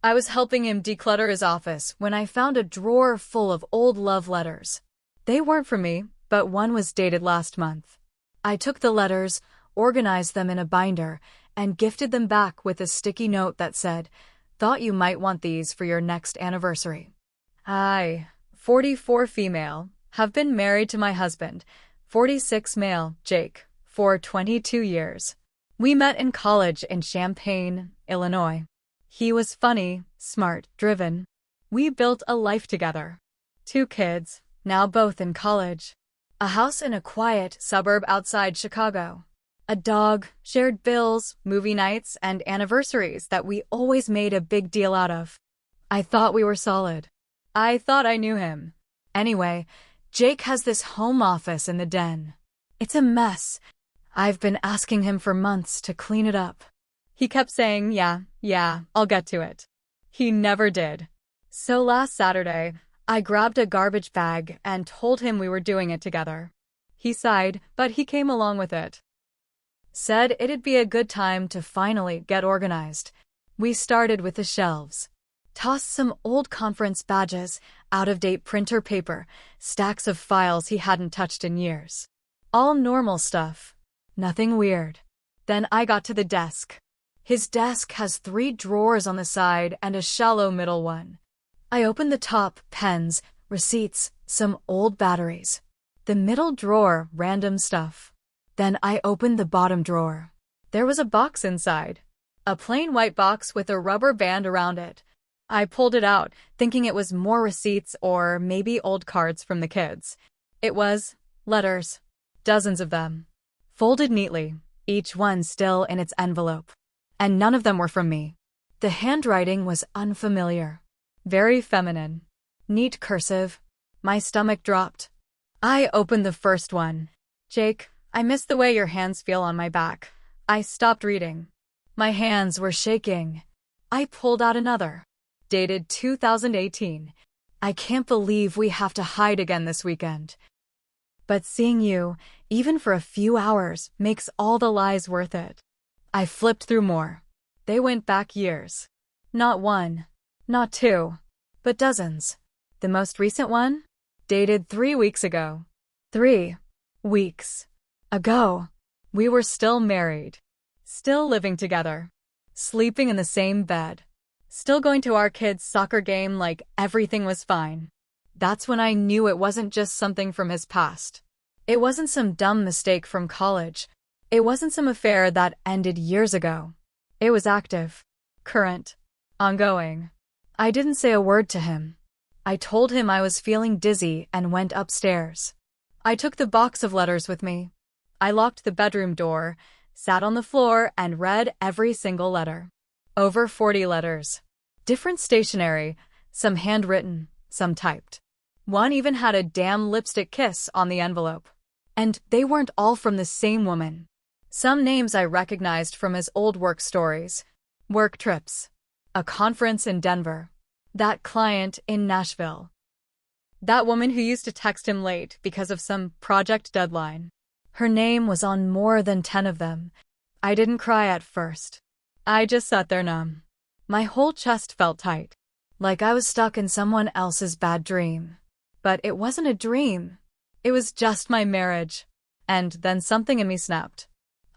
I was helping him declutter his office when I found a drawer full of old love letters. They weren't from me, but one was dated last month. I took the letters, organized them in a binder, and gifted them back with a sticky note that said, "Thought you might want these for your next anniversary. I, 44 female, have been married to my husband, 46 male, Jake, for 22 years. We met in college in Champaign, Illinois. He was funny, smart, driven. We built a life together. 2 kids, now both in college. A house in a quiet suburb outside Chicago. A dog, shared bills, movie nights, and anniversaries that we always made a big deal out of. I thought we were solid. I thought I knew him. Anyway, Jake has this home office in the den. It's a mess. I've been asking him for months to clean it up. He kept saying, yeah, I'll get to it. He never did. So last Saturday, I grabbed a garbage bag and told him we were doing it together. He sighed, but he came along with it. Said it'd be a good time to finally get organized. We started with the shelves. Tossed some old conference badges, out-of-date printer paper, stacks of files he hadn't touched in years. All normal stuff. Nothing weird. Then I got to the desk. His desk has 3 drawers on the side and a shallow middle one. I opened the top, pens, receipts, some old batteries. The middle drawer, random stuff. Then I opened the bottom drawer. There was a box inside. A plain white box with a rubber band around it. I pulled it out, thinking it was more receipts or maybe old cards from the kids. It was letters. Dozens of them. Folded neatly, each one still in its envelope. And none of them were from me. The handwriting was unfamiliar. Very feminine. Neat cursive. My stomach dropped. I opened the first one. Jake, I miss the way your hands feel on my back. I stopped reading. My hands were shaking. I pulled out another. Dated 2018. I can't believe we have to hide again this weekend. But seeing you, even for a few hours, makes all the lies worth it. I flipped through more. They went back years. Not 1, not 2, but dozens. The most recent one? Dated 3 weeks ago. 3 weeks ago. We were still married. Still living together. Sleeping in the same bed. Still going to our kids' soccer game like everything was fine. That's when I knew it wasn't just something from his past. It wasn't some dumb mistake from college. It wasn't some affair that ended years ago. It was active, current, ongoing. I didn't say a word to him. I told him I was feeling dizzy and went upstairs. I took the box of letters with me. I locked the bedroom door, sat on the floor, and read every single letter. Over 40 letters. Different stationery, some handwritten, some typed. One even had a damn lipstick kiss on the envelope. And they weren't all from the same woman. Some names I recognized from his old work stories. Work trips. A conference in Denver. That client in Nashville. That woman who used to text him late because of some project deadline. Her name was on more than 10 of them. I didn't cry at first. I just sat there numb. My whole chest felt tight. Like I was stuck in someone else's bad dream. But it wasn't a dream. It was just my marriage. And then something in me snapped.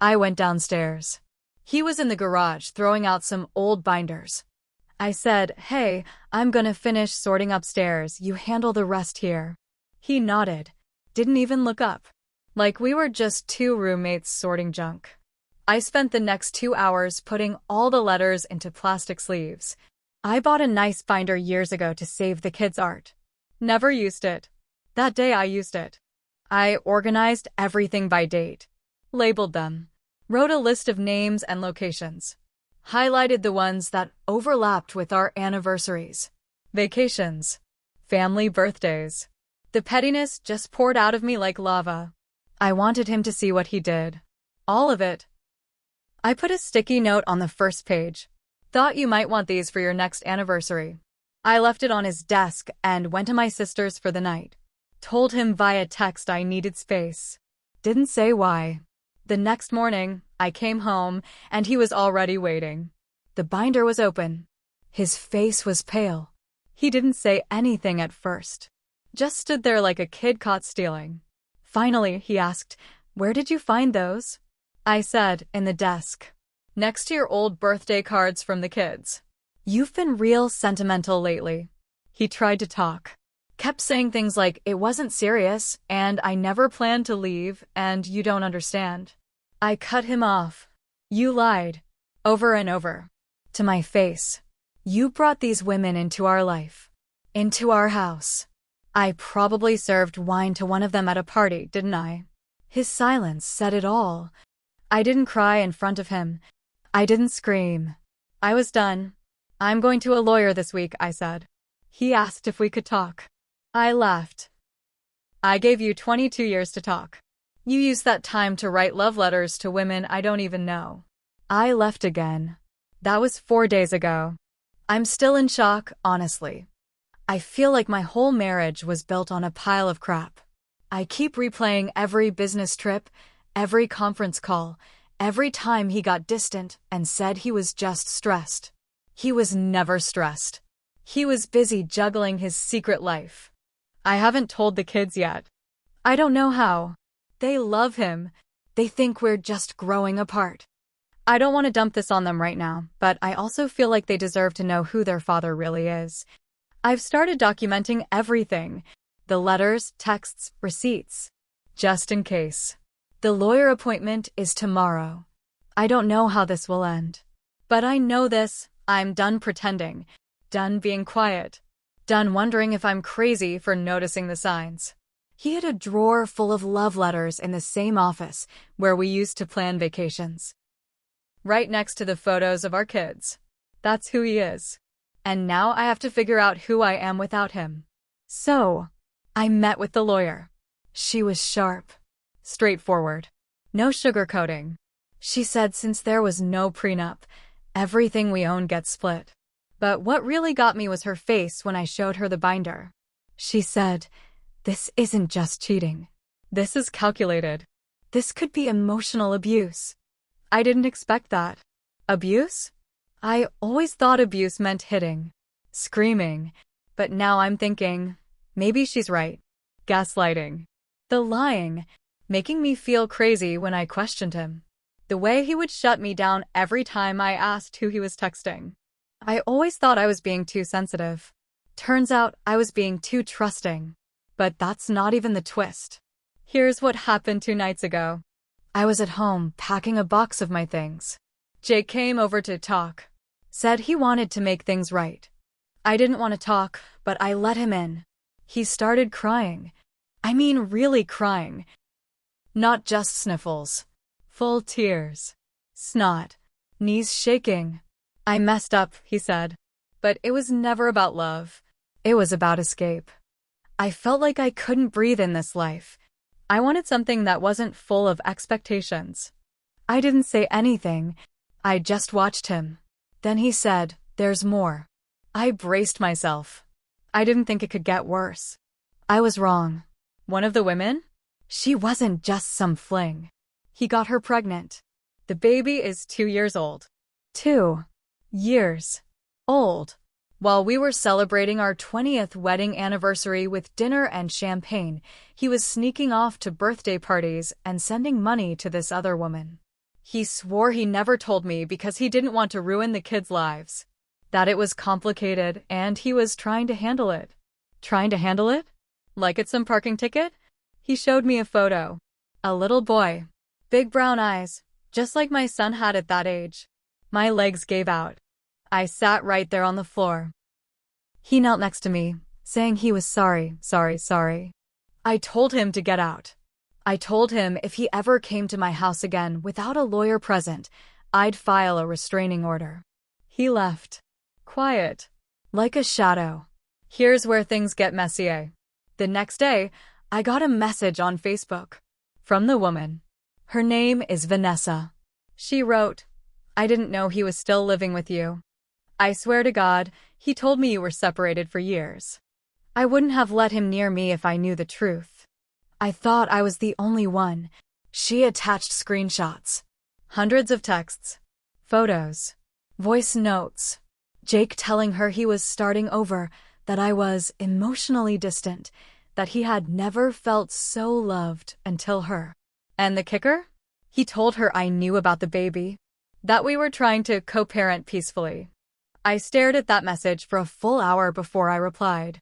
I went downstairs. He was in the garage throwing out some old binders. I said, "Hey, I'm gonna finish sorting upstairs. You handle the rest here." He nodded. Didn't even look up. Like we were just 2 roommates sorting junk. I spent the next 2 hours putting all the letters into plastic sleeves. I bought a nice binder years ago to save the kids' art. Never used it. That day I used it. I organized everything by date. Labeled them. Wrote a list of names and locations. Highlighted the ones that overlapped with our anniversaries. Vacations. Family birthdays. The pettiness just poured out of me like lava. I wanted him to see what he did. All of it. I put a sticky note on the first page. Thought you might want these for your next anniversary. I left it on his desk and went to my sister's for the night. Told him via text I needed space. Didn't say why. The next morning, I came home, and he was already waiting. The binder was open. His face was pale. He didn't say anything at first. Just stood there like a kid caught stealing. Finally, he asked, "Where did you find those?" I said, "In the desk. Next to your old birthday cards from the kids." "You've been real sentimental lately." He tried to talk. Kept saying things like, "It wasn't serious, and I never planned to leave, and you don't understand." I cut him off. "You lied." Over and over. To my face. "You brought these women into our life. Into our house." I probably served wine to one of them at a party, didn't I? His silence said it all. I didn't cry in front of him. I didn't scream. I was done. "I'm going to a lawyer this week," I said. He asked if we could talk. I laughed. "I gave you 22 years to talk. You used that time to write love letters to women I don't even know." I left again. That was 4 days ago. I'm still in shock, honestly. I feel like my whole marriage was built on a pile of crap. I keep replaying every business trip, every conference call, every time he got distant and said he was just stressed. He was never stressed. He was busy juggling his secret life. I haven't told the kids yet. I don't know how. They love him. They think we're just growing apart. I don't want to dump this on them right now, but I also feel like they deserve to know who their father really is. I've started documenting everything. The letters, texts, receipts. Just in case. The lawyer appointment is tomorrow. I don't know how this will end. But I know this. I'm done pretending. Done being quiet. Done wondering if I'm crazy for noticing the signs. He had a drawer full of love letters in the same office where we used to plan vacations. Right next to the photos of our kids. That's who he is. And now I have to figure out who I am without him. So, I met with the lawyer. She was sharp. Straightforward. No sugarcoating. She said since there was no prenup, everything we own gets split. But what really got me was her face when I showed her the binder. She said, "This isn't just cheating. This is calculated. This could be emotional abuse." I didn't expect that. Abuse? I always thought abuse meant hitting, screaming, but now I'm thinking, maybe she's right. Gaslighting. The lying, making me feel crazy when I questioned him. The way he would shut me down every time I asked who he was texting. I always thought I was being too sensitive. Turns out I was being too trusting. But that's not even the twist. Here's what happened 2 nights ago. I was at home packing a box of my things. Jake came over to talk. Said he wanted to make things right. I didn't want to talk, but I let him in. He started crying. I mean really crying. Not just sniffles. Full tears. Snot. Knees shaking. "I messed up," he said. But it was never about love. It was about escape. I felt like I couldn't breathe in this life. I wanted something that wasn't full of expectations. I didn't say anything. I just watched him. Then he said, "There's more." I braced myself. I didn't think it could get worse. I was wrong. One of the women? She wasn't just some fling. He got her pregnant. The baby is 2 years old. 2 years old. While we were celebrating our 20th wedding anniversary with dinner and champagne, he was sneaking off to birthday parties and sending money to this other woman. He swore he never told me because he didn't want to ruin the kids' lives. That it was complicated and he was trying to handle it. Trying to handle it? Like it's some parking ticket? He showed me a photo. A little boy. Big brown eyes, just like my son had at that age. My legs gave out. I sat right there on the floor. He knelt next to me, saying he was sorry. I told him to get out. I told him if he ever came to my house again without a lawyer present, I'd file a restraining order. He left. Quiet. Like a shadow. Here's where things get messy. The next day, I got a message on Facebook. From the woman. Her name is Vanessa. She wrote, "I didn't know he was still living with you. I swear to God, he told me you were separated for years. I wouldn't have let him near me if I knew the truth. I thought I was the only one." She attached screenshots. Hundreds of texts. Photos. Voice notes. Jake telling her he was starting over, that I was emotionally distant, that he had never felt so loved until her. And the kicker? He told her I knew about the baby, that we were trying to co-parent peacefully. I stared at that message for a full hour before I replied.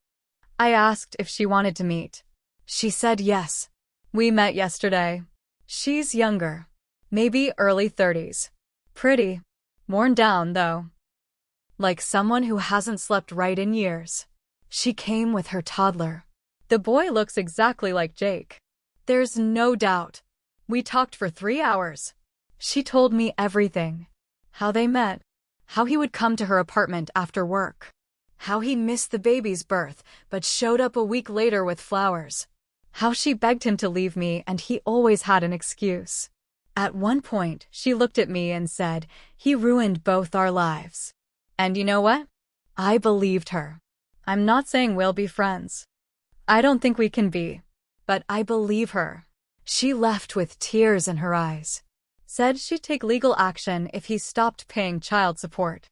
I asked if she wanted to meet. She said yes. We met yesterday. She's younger, maybe early 30s. Pretty. Worn down, though. Like someone who hasn't slept right in years. She came with her toddler. The boy looks exactly like Jake. There's no doubt. We talked for 3 hours. She told me everything. How they met. How he would come to her apartment after work. How he missed the baby's birth, but showed up a week later with flowers. How she begged him to leave me and he always had an excuse. At one point, she looked at me and said, "He ruined both our lives." And you know what? I believed her. I'm not saying we'll be friends. I don't think we can be. But I believe her. She left with tears in her eyes. Said she'd take legal action if he stopped paying child support.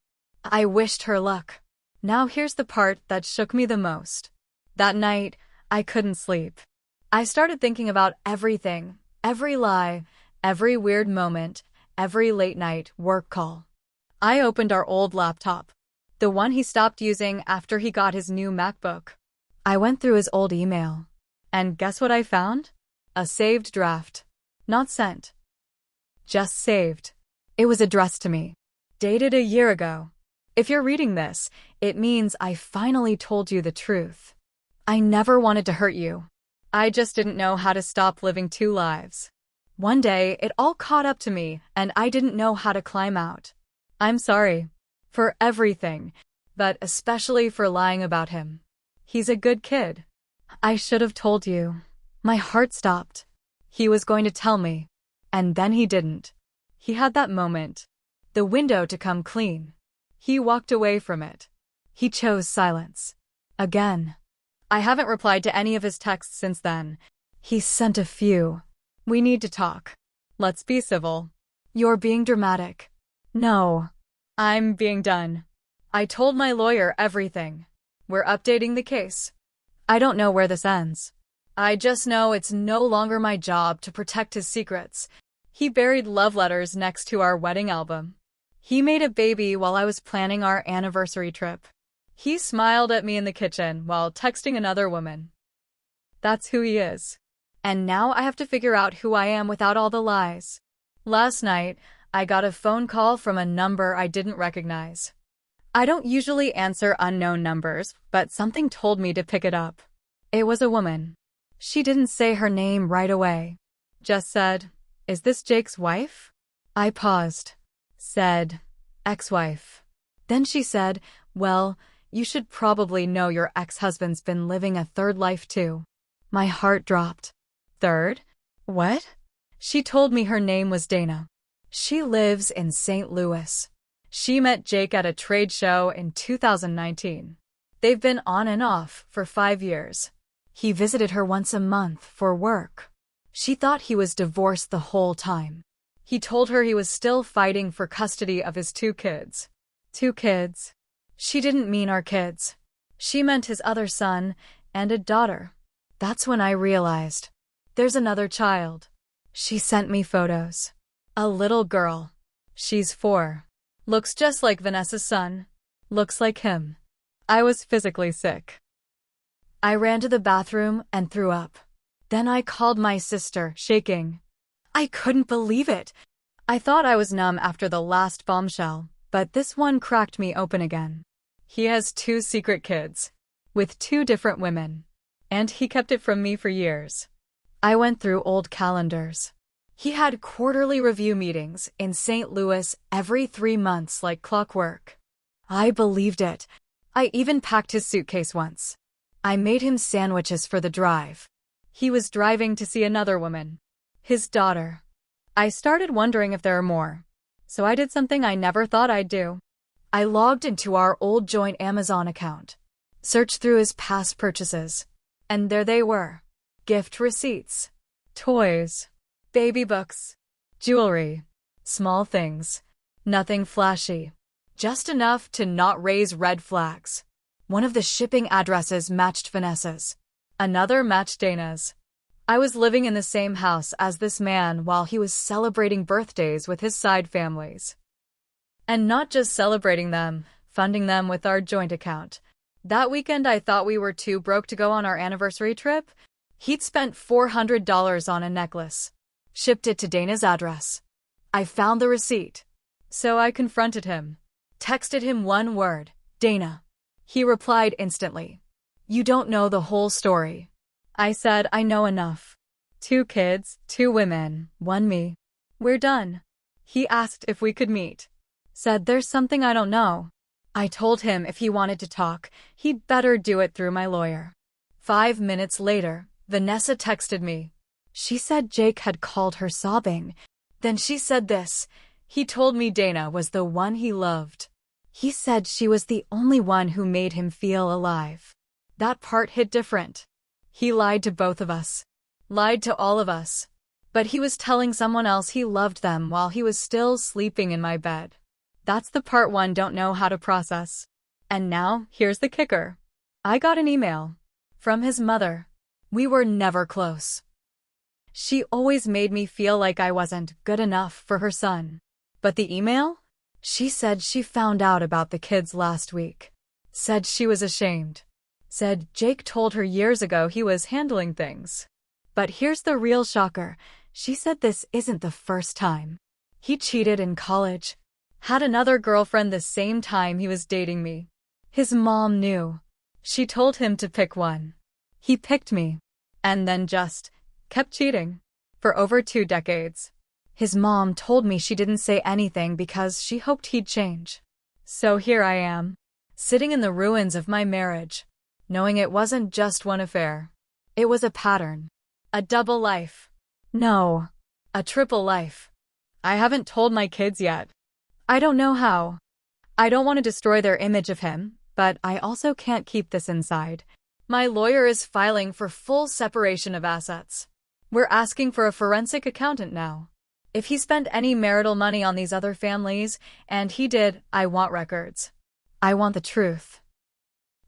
I wished her luck. Now here's the part that shook me the most. That night, I couldn't sleep. I started thinking about everything, every lie, every weird moment, every late-night work call. I opened our old laptop, the one he stopped using after he got his new MacBook. I went through his old email. And guess what I found? A saved draft. Not sent. Just saved. It was addressed to me. Dated a year ago. If you're reading this, it means I finally told you the truth. I never wanted to hurt you. I just didn't know how to stop living 2 lives. One day, it all caught up to me, and I didn't know how to climb out. I'm sorry. For everything, but especially for lying about him. He's a good kid. I should have told you. My heart stopped. He was going to tell me. And then he didn't. He had that moment. The window to come clean. He walked away from it. He chose silence. Again. I haven't replied to any of his texts since then. He sent a few. We need to talk. Let's be civil. You're being dramatic. No. I'm being done. I told my lawyer everything. We're updating the case. I don't know where this ends. I just know it's no longer my job to protect his secrets. He buried love letters next to our wedding album. He made a baby while I was planning our anniversary trip. He smiled at me in the kitchen while texting another woman. That's who he is. And now I have to figure out who I am without all the lies. Last night, I got a phone call from a number I didn't recognize. I don't usually answer unknown numbers, but something told me to pick it up. It was a woman. She didn't say her name right away. Just said, "Is this Jake's wife?" I paused. Said, "Ex-wife." Then she said, "Well, you should probably know your ex-husband's been living a third life too." My heart dropped. Third? What? She told me her name was Dana. She lives in St. Louis. She met Jake at a trade show in 2019. They've been on and off for 5 years. He visited her once a month for work. She thought he was divorced the whole time. He told her he was still fighting for custody of his 2 kids. 2 kids. She didn't mean our kids. She meant his other son and a daughter. That's when I realized. There's another child. She sent me photos. A little girl. She's 4. Looks just like Vanessa's son. Looks like him. I was physically sick. I ran to the bathroom and threw up. Then I called my sister, shaking. I couldn't believe it. I thought I was numb after the last bombshell, but this one cracked me open again. He has 2 secret kids. With 2 different women. And he kept it from me for years. I went through old calendars. He had quarterly review meetings in St. Louis every 3 months like clockwork. I believed it. I even packed his suitcase once. I made him sandwiches for the drive. He was driving to see another woman. His daughter. I started wondering if there are more. So I did something I never thought I'd do. I logged into our old joint Amazon account. Searched through his past purchases. And there they were. Gift receipts. Toys. Baby books. Jewelry. Small things. Nothing flashy. Just enough to not raise red flags. One of the shipping addresses matched Vanessa's. Another matched Dana's. I was living in the same house as this man while he was celebrating birthdays with his side families. And not just celebrating them, funding them with our joint account. That weekend I thought we were too broke to go on our anniversary trip. He'd spent $400 on a necklace. Shipped it to Dana's address. I found the receipt. So I confronted him. Texted him one word, Dana. He replied instantly. You don't know the whole story. I said I know enough. 2 kids, 2 women, 1 me. We're done. He asked if we could meet. Said there's something I don't know. I told him if he wanted to talk, he'd better do it through my lawyer. 5 minutes later, Vanessa texted me. She said Jake had called her sobbing. Then she said this. He told me Dana was the one he loved. He said she was the only one who made him feel alive. That part hit different. He lied to both of us. Lied to all of us. But he was telling someone else he loved them while he was still sleeping in my bed. That's the part one don't know how to process. And now, here's the kicker. I got an email. From his mother. We were never close. She always made me feel like I wasn't good enough for her son. But the email? She said she found out about the kids last week. Said she was ashamed. Said Jake told her years ago he was handling things. But here's the real shocker. She said this isn't the first time. He cheated in college. Had another girlfriend the same time he was dating me. His mom knew. She told him to pick one. He picked me. And then just kept cheating. For over 2 decades. His mom told me she didn't say anything because she hoped he'd change. So here I am, sitting in the ruins of my marriage, knowing it wasn't just one affair. It was a pattern. A double life. No, a triple life. I haven't told my kids yet. I don't know how. I don't want to destroy their image of him, but I also can't keep this inside. My lawyer is filing for full separation of assets. We're asking for a forensic accountant now. If he spent any marital money on these other families, and he did, I want records. I want the truth.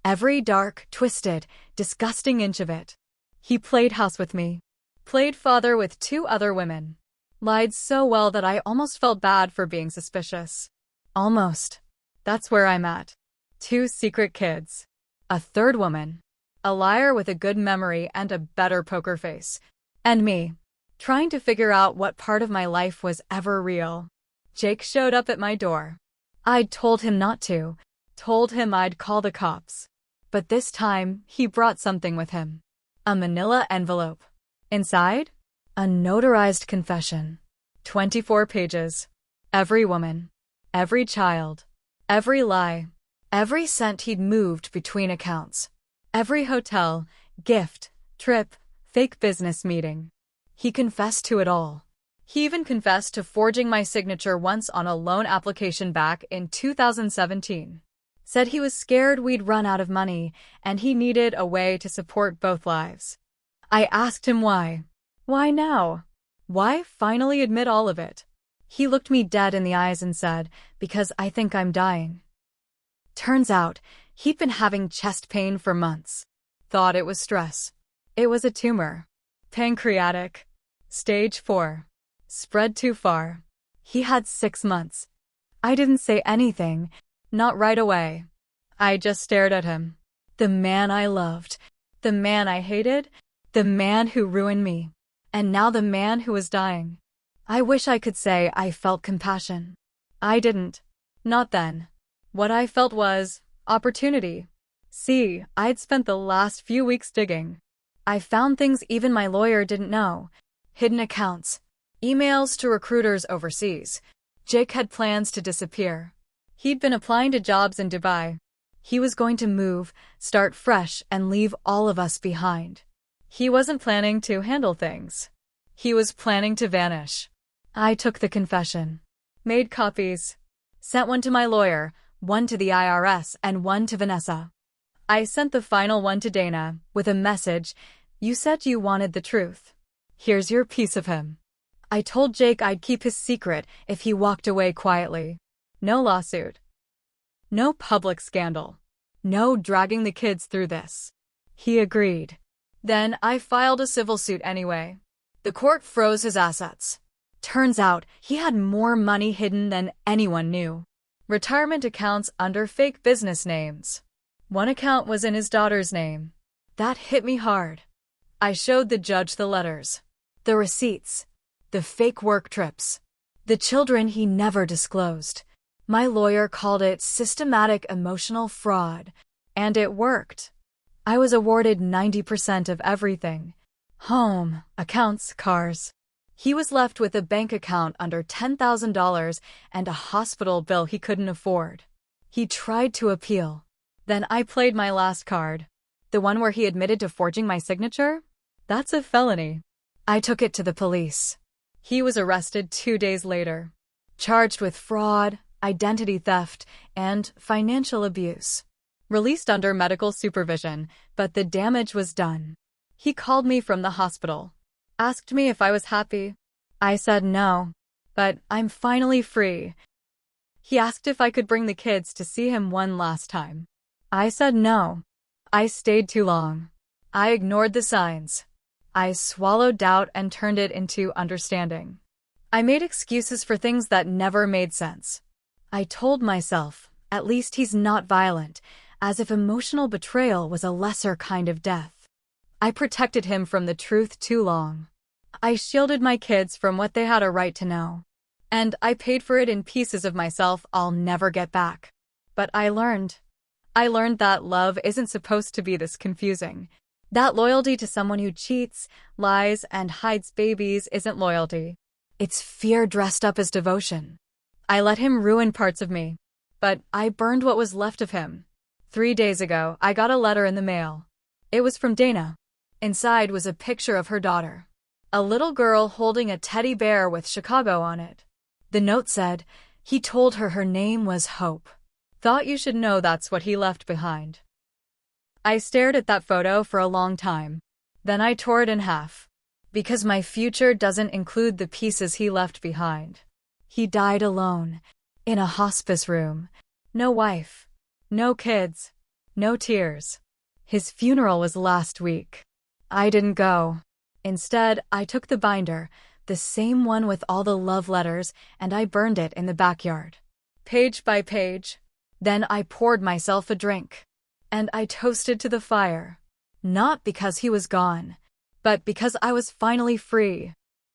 Every dark, twisted, disgusting inch of it. He played house with me. Played father with 2 other women. Lied so well that I almost felt bad for being suspicious. Almost. That's where I'm at. 2 secret kids. A 3rd woman. A liar with a good memory and a better poker face. And me. Trying to figure out what part of my life was ever real. Jake showed up at my door. I'd told him not to. Told him I'd call the cops. But this time, he brought something with him. A manila envelope. Inside? A notarized confession. 24 pages. Every woman. Every child. Every lie. Every cent he'd moved between accounts. Every hotel, gift, trip, fake business meeting. He confessed to it all. He even confessed to forging my signature once on a loan application back in 2017. Said he was scared we'd run out of money, and he needed a way to support both lives. I asked him why. Why now? Why finally admit all of it? He looked me dead in the eyes and said, because I think I'm dying. Turns out, he'd been having chest pain for months. Thought it was stress. It was a tumor. Pancreatic. Stage 4. Spread too far. He had 6 months. I didn't say anything. Not right away. I just stared at him. The man I loved. The man I hated. The man who ruined me. And now the man who was dying. I wish I could say I felt compassion. I didn't. Not then. What I felt was opportunity. See, I'd spent the last few weeks digging. I found things even my lawyer didn't know. Hidden accounts. Emails to recruiters overseas. Jake had plans to disappear. He'd been applying to jobs in Dubai. He was going to move, start fresh, and leave all of us behind. He wasn't planning to handle things. He was planning to vanish. I took the confession. Made copies. Sent one to my lawyer, one to the IRS, and one to Vanessa. I sent the final one to Dana, with a message, "You said you wanted the truth. Here's your piece of him." I told Jake I'd keep his secret if he walked away quietly. No lawsuit. No public scandal. No dragging the kids through this. He agreed. Then I filed a civil suit anyway. The court froze his assets. Turns out he had more money hidden than anyone knew. Retirement accounts under fake business names. One account was in his daughter's name. That hit me hard. I showed the judge the letters, the receipts, the fake work trips, the children he never disclosed. My lawyer called it systematic emotional fraud, and it worked. I was awarded 90% of everything. Home, accounts, cars. He was left with a bank account under $10,000 and a hospital bill he couldn't afford. He tried to appeal. Then I played my last card. The one where he admitted to forging my signature? That's a felony. I took it to the police. He was arrested 2 days later, charged with fraud, identity theft, and financial abuse. Released under medical supervision, but the damage was done. He called me from the hospital, asked me if I was happy. I said no, but I'm finally free. He asked if I could bring the kids to see him one last time. I said no. I stayed too long. I ignored the signs. I swallowed doubt and turned it into understanding. I made excuses for things that never made sense. I told myself, at least he's not violent, as if emotional betrayal was a lesser kind of death. I protected him from the truth too long. I shielded my kids from what they had a right to know. And I paid for it in pieces of myself I'll never get back. But I learned that love isn't supposed to be this confusing. That loyalty to someone who cheats, lies, and hides babies isn't loyalty. It's fear dressed up as devotion. I let him ruin parts of me, but I burned what was left of him. 3 days ago, I got a letter in the mail. It was from Dana. Inside was a picture of her daughter. A little girl holding a teddy bear with Chicago on it. The note said, he told her name was Hope. Thought you should know that's what he left behind. I stared at that photo for a long time. Then I tore it in half. Because my future doesn't include the pieces he left behind. He died alone, in a hospice room. No wife, no kids, no tears. His funeral was last week. I didn't go. Instead, I took the binder, the same one with all the love letters, and I burned it in the backyard. Page by page. Then I poured myself a drink. And I toasted to the fire. Not because he was gone, but because I was finally free.